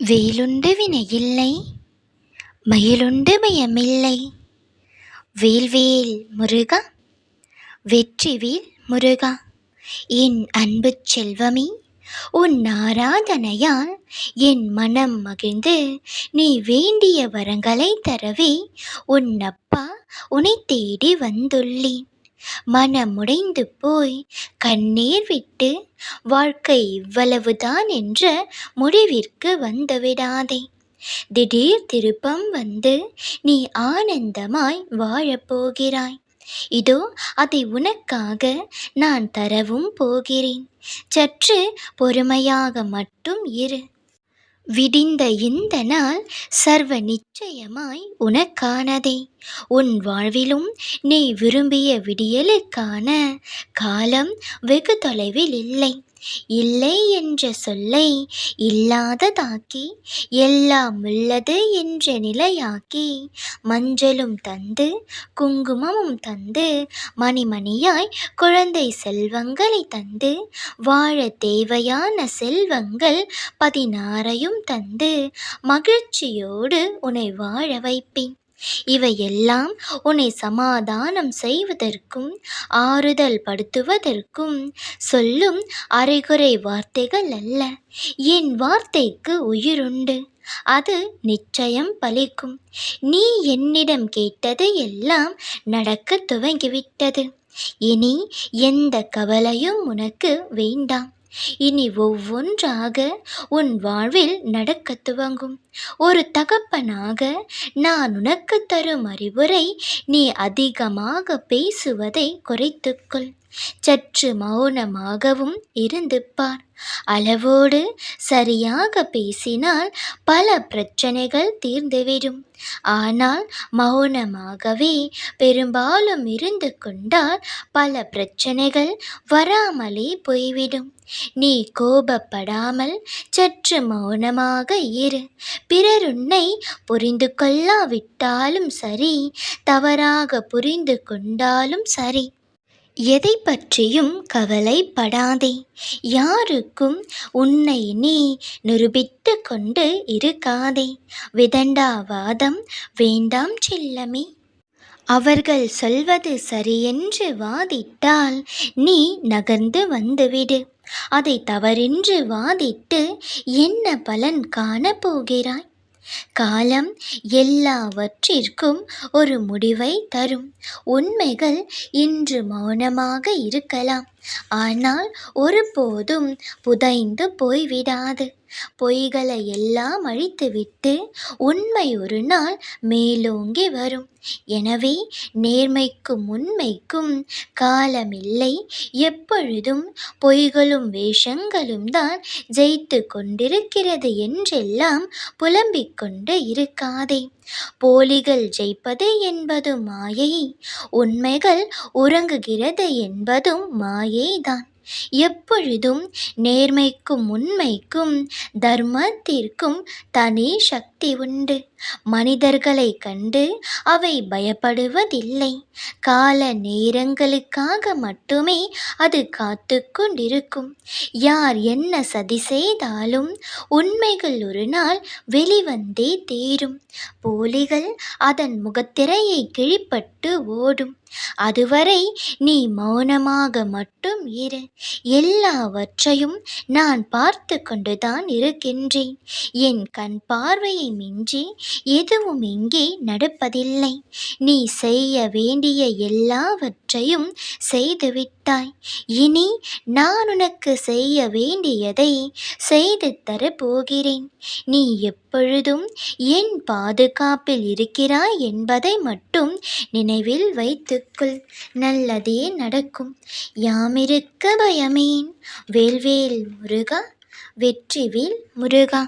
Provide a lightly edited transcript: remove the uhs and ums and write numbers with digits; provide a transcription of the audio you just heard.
வேலுண்டு வினையில்லை, மயிலுண்டு பயமில்லை. வேல்வேல் முருகா, வெற்றிவேல் முருகா, என் அன்புச் செல்வமே, உன் ஆராதனையால் என் மனம் மகிழ்ந்து நீ வேண்டிய வரங்களை தரவே உன் அப்பா உன்னை தேடி வந்துள்ளேன். மனமுடைந்து போய் கண்ணீர் விட்டு வாழ்க்கை இவ்வளவுதான் என்ற முடிவிற்கு வந்துவிடாதே. திடீர் திருப்பம் வந்து நீ ஆனந்தமாய் வாழப்போகிறாய். இதோ அதை உனக்காக நான் தரவும் போகிறேன். சற்று பொறுமையாக மட்டும் இரு. விடிந்த இந்த நாள் சர்வ நிச்சயமாய் உனக்கானதே. உன் வாழ்விலும் நீ விரும்பிய விடியலுக்கான காலம் வெகு தொலைவில் இல்லை. இல்லை என்ற சொல்லை இல்லாததாக்கி எல்லாம் உள்ளது என்ற நிலையாக்கி மஞ்சளும் தந்து குங்குமமும் தந்து மணிமணியாய் குழந்தை செல்வங்களை தந்து வாழ தேவையான செல்வங்கள் 16 தந்து மகிழ்ச்சியோடு உன்னை வாழ வைப்பேன். இவையெல்லாம் உன்னை சமாதானம் செய்வதற்கும் ஆறுதல் படுத்துவதற்கும் சொல்லும் அரைகுறை வார்த்தைகள் அல்ல. என் வார்த்தைக்கு உயிருண்டு, அது நிச்சயம் பலிக்கும். நீ என்னிடம் கேட்டது எல்லாம் நடக்க துவங்கிவிட்டது. இனி எந்த கவலையும் உனக்கு வேண்டாம். இனி ஒவ்வொன்றாக உன் வாழ்வில் நடக்க துவங்கும். ஒரு தகப்பனாக நான் உனக்கு தரும் அறிவுரை, நீ அதிகமாக பேசுவதை குறைத்துக்கொள். சற்று மௌனமாகவும் இருந்து பார். அளவோடு சரியாக பேசினால் பல பிரச்சனைகள் தீர்ந்துவிடும். ஆனால் மௌனமாகவே பெரும்பாலும் இருந்து கொண்டால் பல பிரச்சனைகள் வராமலே போய்விடும். நீ கோபப்படாமல் சற்று மௌனமாக இரு. பிறர் உன்னை புரிந்து கொள்ளாவிட்டாலும் சரி, தவறாக புரிந்து கொண்டாலும் சரி, எதை பற்றியும் கவலைப்படாதே. யாருக்கும் உன்னை நீ நிரூபித்து கொண்டு இருக்காதே. விதண்டாவாதம் வேண்டாம் செல்லமே. அவர்கள் சொல்வது சரியென்று வாதிட்டால் நீ நகர்ந்து வந்துவிடு. அதை தவறென்று வாதிட்டு என்ன பலன் காணப்போகிறாய்? காலம் எல்லாவற்றிற்கும் ஒரு முடிவை தரும். உண்மைகள் இன்று மௌனமாக இருக்கலாம், ஆனால் ஒருபோதும் புதைந்து போய்விடாது. பொய்களை எல்லாம் அழித்துவிட்டு உண்மை ஒரு நாள் மேலோங்கி வரும். எனவே நேர்மைக்கும் உண்மைக்கும் காலமில்லை. எப்பொழுதும் பொய்களும் வேஷங்களும் தான் ஜெயித்து கொண்டிருக்கிறது என்றெல்லாம் புலம்பிக் கொண்டு இருக்காதே. போலிகள் ஜெயிப்பது என்பதும் மாயை, உண்மைகள் உறங்குகிறது என்பதும் மாயைதான். எப்பொழுதும் நேர்மைக்கும் உண்மைக்கும் தர்மத்திற்கும் தனி சக்தி உண்டு. மனிதர்களை கண்டு அவை பயப்படுவதில்லை. கால நேரங்களுக்காக மட்டுமே அது காத்து கொண்டிருக்கும். யார் என்ன சதி செய்தாலும் உண்மைகள் ஒரு நாள் வெளிவந்தே தீரும். போலிகள் அதன் முகத்திரையை கிழிப்பட்டு ஓடும். அதுவரை நீ மௌனமாக மட்டும் இரு. எல்லாவற்றையும் நான் பார்த்து கொண்டுதான் இருக்கின்றேன். என் கண் பார்வையை மிஞ்சி எதுவும் இங்கே நடப்பதில்லை. நீ செய்ய வேண்டிய எல்லாவற்றையும் செய்துவிட்டாய். இனி நான் உனக்கு செய்ய வேண்டியதை செய்து தரப்போகிறேன். நீ எப்பொழுதும் என் பாதுகாப்பில் இருக்கிறாய் என்பதை மட்டும் நினைவில் வைத்துக்கொள். நல்லதே நடக்கும். யாமிருக்க பயமேன். வேல்வேல் முருகா, வெற்றிவேல் முருகா.